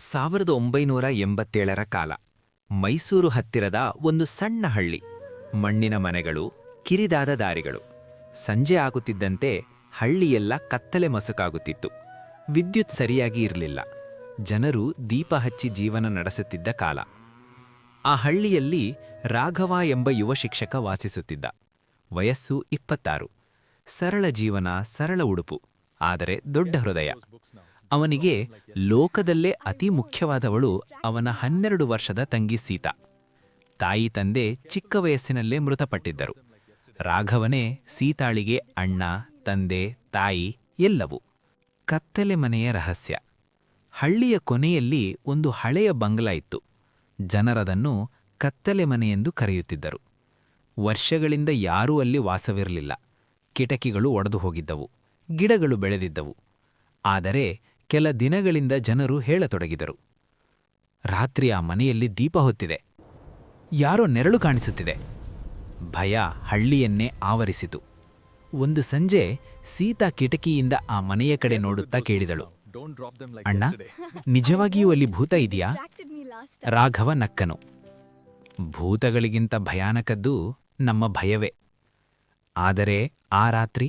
1987ರ ಕಾಲ. ಮೈಸೂರು ಹತ್ತಿರದ ಒಂದು ಸಣ್ಣ ಹಳ್ಳಿ. ಮಣ್ಣಿನ ಮನೆಗಳು, ಕಿರಿದಾದ ದಾರಿಗಳು. ಸಂಜೆ ಆಗುತ್ತಿದ್ದಂತೆ ಹಳ್ಳಿಯೆಲ್ಲ ಕತ್ತಲೆ ಮಸುಕಾಗುತ್ತಿತ್ತು. ವಿದ್ಯುತ್ ಸರಿಯಾಗಿ ಇರಲಿಲ್ಲ. ಜನರು ದೀಪ ಹಚ್ಚಿ ಜೀವನ ನಡೆಸುತ್ತಿದ್ದ ಕಾಲ. ಆ ಹಳ್ಳಿಯಲ್ಲಿ ರಾಘವ ಎಂಬ ಯುವ ಶಿಕ್ಷಕ ವಾಸಿಸುತ್ತಿದ್ದ. ವಯಸ್ಸು 26. ಸರಳ ಜೀವನ, ಸರಳ ಉಡುಪು, ಆದರೆ ದೊಡ್ಡ ಹೃದಯ. ಅವನಿಗೆ ಲೋಕದಲ್ಲೇ ಅತಿ ಮುಖ್ಯವಾದವಳು ಅವನ 12 ವರ್ಷದ ತಂಗಿ ಸೀತಾ. ತಾಯಿ ತಂದೆ ಚಿಕ್ಕ ವಯಸ್ಸಿನಲ್ಲೇ ಮೃತಪಟ್ಟಿದ್ದರು. ರಾಘವನೇ ಸೀತಾಳಿಗೆ ಅಣ್ಣ, ತಂದೆ, ತಾಯಿ ಎಲ್ಲವೂ. ಕತ್ತಲೆ ಮನೆಯ ರಹಸ್ಯ. ಹಳ್ಳಿಯ ಕೊನೆಯಲ್ಲಿ ಒಂದು ಹಳೆಯ ಬಂಗ್ಲಾ ಇತ್ತು. ಜನರದನ್ನು ಕತ್ತಲೆ ಮನೆಯೆಂದು ಕರೆಯುತ್ತಿದ್ದರು. ವರ್ಷಗಳಿಂದ ಯಾರೂ ಅಲ್ಲಿ ವಾಸವಿರಲಿಲ್ಲ. ಕಿಟಕಿಗಳು ಒಡೆದು ಹೋಗಿದ್ದವು, ಗಿಡಗಳು ಬೆಳೆದಿದ್ದವು. ಆದರೆ ಕೆಲ ದಿನಗಳಿಂದ ಜನರು ಹೇಳತೊಡಗಿದರು, ರಾತ್ರಿ ಆ ಮನೆಯಲ್ಲಿ ದೀಪ ಹೊತ್ತಿದೆ, ಯಾರೋ ನೆರಳು ಕಾಣಿಸುತ್ತಿದೆ. ಭಯ ಹಳ್ಳಿಯನ್ನೇ ಆವರಿಸಿತು. ಒಂದು ಸಂಜೆ ಸೀತಾ ಕಿಟಕಿಯಿಂದ ಆ ಮನೆಯ ಕಡೆ ನೋಡುತ್ತಾ ಕೇಳಿದಳು, ಅಣ್ಣ, ನಿಜವಾಗಿಯೂ ಅಲ್ಲಿ ಭೂತ ಇದೆಯಾ? ರಾಘವ ನಕ್ಕನು. ಭೂತಗಳಿಗಿಂತ ಭಯಾನಕದ್ದು ನಮ್ಮ ಭಯವೇ. ಆದರೆ ಆ ರಾತ್ರಿ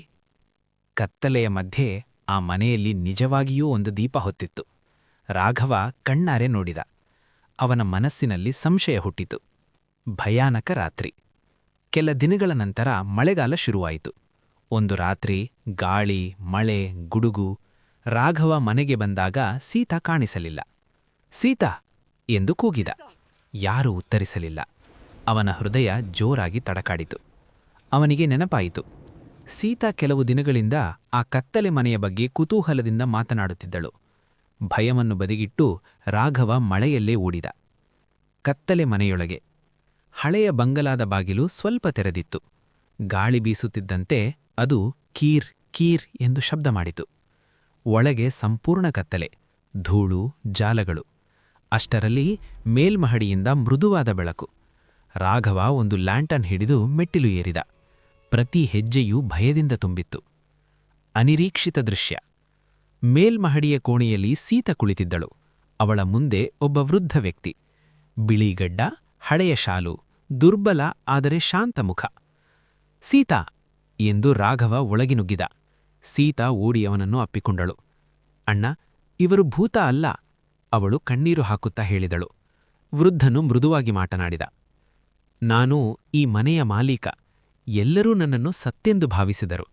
ಕತ್ತಲೆಯ ಮಧ್ಯೆ ಆ ಮನೆಯಲ್ಲಿ ನಿಜವಾಗಿಯೂ ಒಂದು ದೀಪ ಹೊತ್ತಿತ್ತು. ರಾಘವ ಕಣ್ಣಾರೆ ನೋಡಿದ. ಅವನ ಮನಸ್ಸಿನಲ್ಲಿ ಸಂಶಯ ಹುಟ್ಟಿತು. ಭಯಾನಕ ರಾತ್ರಿ. ಕೆಲ ದಿನಗಳ ನಂತರ ಮಳೆಗಾಲ ಶುರುವಾಯಿತು. ಒಂದು ರಾತ್ರಿ ಗಾಳಿ, ಮಳೆ, ಗುಡುಗು. ರಾಘವ ಮನೆಗೆ ಬಂದಾಗ ಸೀತಾ ಕಾಣಿಸಲಿಲ್ಲ. ಸೀತಾ ಎಂದು ಕೂಗಿದ. ಯಾರೂ ಉತ್ತರಿಸಲಿಲ್ಲ. ಅವನ ಹೃದಯ ಜೋರಾಗಿ ತಡಕಾಡಿತು. ಅವನಿಗೆ ನೆನಪಾಯಿತು, ಸೀತಾ ಕೆಲವು ದಿನಗಳಿಂದ ಆ ಕತ್ತಲೆ ಮನೆಯ ಬಗ್ಗೆ ಕುತೂಹಲದಿಂದ ಮಾತನಾಡುತ್ತಿದ್ದಳು. ಭಯವನ್ನು ಬದಿಗಿಟ್ಟು ರಾಘವ ಮಳೆಯಲ್ಲೇ ಓಡಿದ. ಕತ್ತಲೆ ಮನೆಯೊಳಗೆ ಹಳೆಯ ಬಂಗಲಾದ ಬಾಗಿಲು ಸ್ವಲ್ಪ ತೆರೆದಿತ್ತು. ಗಾಳಿ ಬೀಸುತ್ತಿದ್ದಂತೆ ಅದು ಕೀರ್ ಕೀರ್ ಎಂದು ಶಬ್ದ ಮಾಡಿತು. ಒಳಗೆ ಸಂಪೂರ್ಣ ಕತ್ತಲೆ, ಧೂಳು, ಜಾಲಗಳು. ಅಷ್ಟರಲ್ಲಿ ಮೇಲ್ಮಹಡಿಯಿಂದ ಮೃದುವಾದ ಬೆಳಕು. ರಾಘವ ಒಂದು ಲ್ಯಾಂಟರ್ನ್ ಹಿಡಿದು ಮೆಟ್ಟಿಲು ಏರಿದ. ಪ್ರತಿ ಹೆಜ್ಜೆಯೂ ಭಯದಿಂದ ತುಂಬಿತ್ತು. ಅನಿರೀಕ್ಷಿತ ದೃಶ್ಯ. ಮೇಲ್ಮಹಡಿಯ ಕೋಣೆಯಲ್ಲಿ ಸೀತಾ ಕುಳಿತಿದ್ದಳು. ಅವಳ ಮುಂದೆ ಒಬ್ಬ ವೃದ್ಧ ವ್ಯಕ್ತಿ. ಬಿಳಿಗಡ್ಡ, ಹಳೆಯ ಶಾಲು, ದುರ್ಬಲ ಆದರೆ ಶಾಂತ ಮುಖ. ಸೀತಾ ಎಂದು ರಾಘವ ಒಳಗಿ ನುಗ್ಗಿದ. ಸೀತಾ ಓಡಿ ಅವನನ್ನು ಅಪ್ಪಿಕೊಂಡಳು. ಅಣ್ಣ, ಇವರು ಭೂತ ಅಲ್ಲ, ಅವಳು ಕಣ್ಣೀರು ಹಾಕುತ್ತಾ ಹೇಳಿದಳು. ವೃದ್ಧನು ಮೃದುವಾಗಿ ಮಾತನಾಡಿದ, ನಾನು ಈ ಮನೆಯ ಮಾಲೀಕ. ಎಲ್ಲರೂ ನನ್ನನ್ನು ಸತ್ತೆಂದು ಭಾವಿಸಿದರು.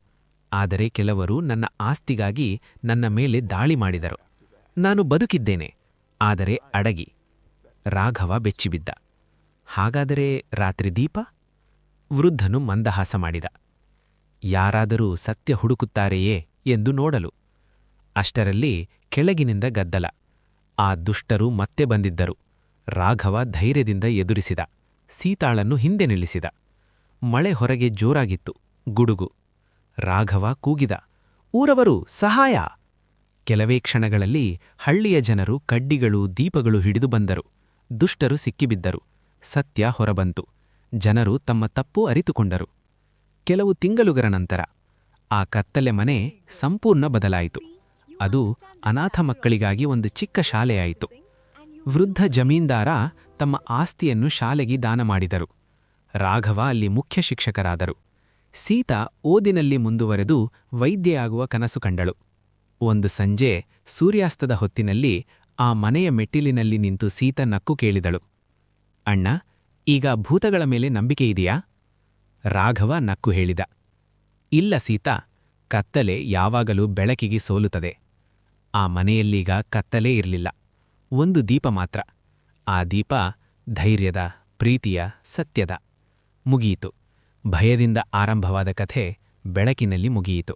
ಆದರೆ ಕೆಲವರು ನನ್ನ ಆಸ್ತಿಗಾಗಿ ನನ್ನ ಮೇಲೆ ದಾಳಿ ಮಾಡಿದರು. ನಾನು ಬದುಕಿದ್ದೇನೆ, ಆದರೆ ಅಡಗಿ. ರಾಘವ ಬೆಚ್ಚಿಬಿದ್ದ. ಹಾಗಾದರೆ ರಾತ್ರಿ ದೀಪ? ವೃದ್ಧನು ಮಂದಹಾಸ ಮಾಡಿದ. ಯಾರಾದರೂ ಸತ್ಯ ಹುಡುಕುತ್ತಾರೆಯೇ ಎಂದು ನೋಡಲು. ಅಷ್ಟರಲ್ಲಿ ಕೆಳಗಿನಿಂದ ಗದ್ದಲ. ಆ ದುಷ್ಟರು ಮತ್ತೆ ಬಂದಿದ್ದರು. ರಾಘವ ಧೈರ್ಯದಿಂದ ಎದುರಿಸಿದ. ಸೀತಾಳನ್ನು ಹಿಂದೆ ನಿಲ್ಲಿಸಿದ. ಮಳೆ ಹೊರಗೆ ಜೋರಾಗಿತ್ತು, ಗುಡುಗು. ರಾಘವ ಕೂಗಿದ, ಊರವರು ಸಹಾಯ! ಕೆಲವೇ ಕ್ಷಣಗಳಲ್ಲಿ ಹಳ್ಳಿಯ ಜನರು ಕಡ್ಡಿಗಳು, ದೀಪಗಳು ಹಿಡಿದು ಬಂದರು. ದುಷ್ಟರು ಸಿಕ್ಕಿಬಿದ್ದರು. ಸತ್ಯ ಹೊರಬಂತು. ಜನರು ತಮ್ಮ ತಪ್ಪು ಅರಿತುಕೊಂಡರು. ಕೆಲವು ತಿಂಗಳುಗಳ ನಂತರ ಆ ಕತ್ತಲೆ ಮನೆ ಸಂಪೂರ್ಣ ಬದಲಾಯಿತು. ಅದು ಅನಾಥ ಮಕ್ಕಳಿಗಾಗಿ ಒಂದು ಚಿಕ್ಕ ಶಾಲೆಯಾಯಿತು. ವೃದ್ಧ ಜಮೀನ್ದಾರ ತಮ್ಮ ಆಸ್ತಿಯನ್ನು ಶಾಲೆಗೆ ದಾನ ಮಾಡಿದರು. ರಾಘವ ಅಲ್ಲಿ ಮುಖ್ಯ ಶಿಕ್ಷಕರಾದರು. ಸೀತಾ ಓದಿನಲ್ಲಿ ಮುಂದುವರೆದು ವೈದ್ಯೆಯಾಗುವ ಕನಸು ಕಂಡಳು. ಒಂದು ಸಂಜೆ ಸೂರ್ಯಾಸ್ತದ ಹೊತ್ತಿನಲ್ಲಿ ಆ ಮನೆಯ ಮೆಟ್ಟಿಲಿನಲ್ಲಿ ನಿಂತು ಸೀತಾ ನಕ್ಕು ಕೇಳಿದಳು, ಅಣ್ಣ, ಈಗ ಭೂತಗಳ ಮೇಲೆ ನಂಬಿಕೆಯಿದೆಯಾ? ರಾಘವ ನಕ್ಕು ಹೇಳಿದ, ಇಲ್ಲ ಸೀತಾ, ಕತ್ತಲೆ ಯಾವಾಗಲೂ ಬೆಳಕಿಗೆ ಸೋಲುತ್ತದೆ. ಆ ಮನೆಯಲ್ಲೀಗ ಕತ್ತಲೇ ಇರಲಿಲ್ಲ, ಒಂದು ದೀಪ ಮಾತ್ರ. ಆ ದೀಪ ಧೈರ್ಯದ, ಪ್ರೀತಿಯ, ಸತ್ಯದ. ಮುಗಿಯಿತು. ಭಯದಿಂದ ಆರಂಭವಾದ ಕಥೆ ಬೆಳಕಿನಲ್ಲಿ ಮುಗಿಯಿತು.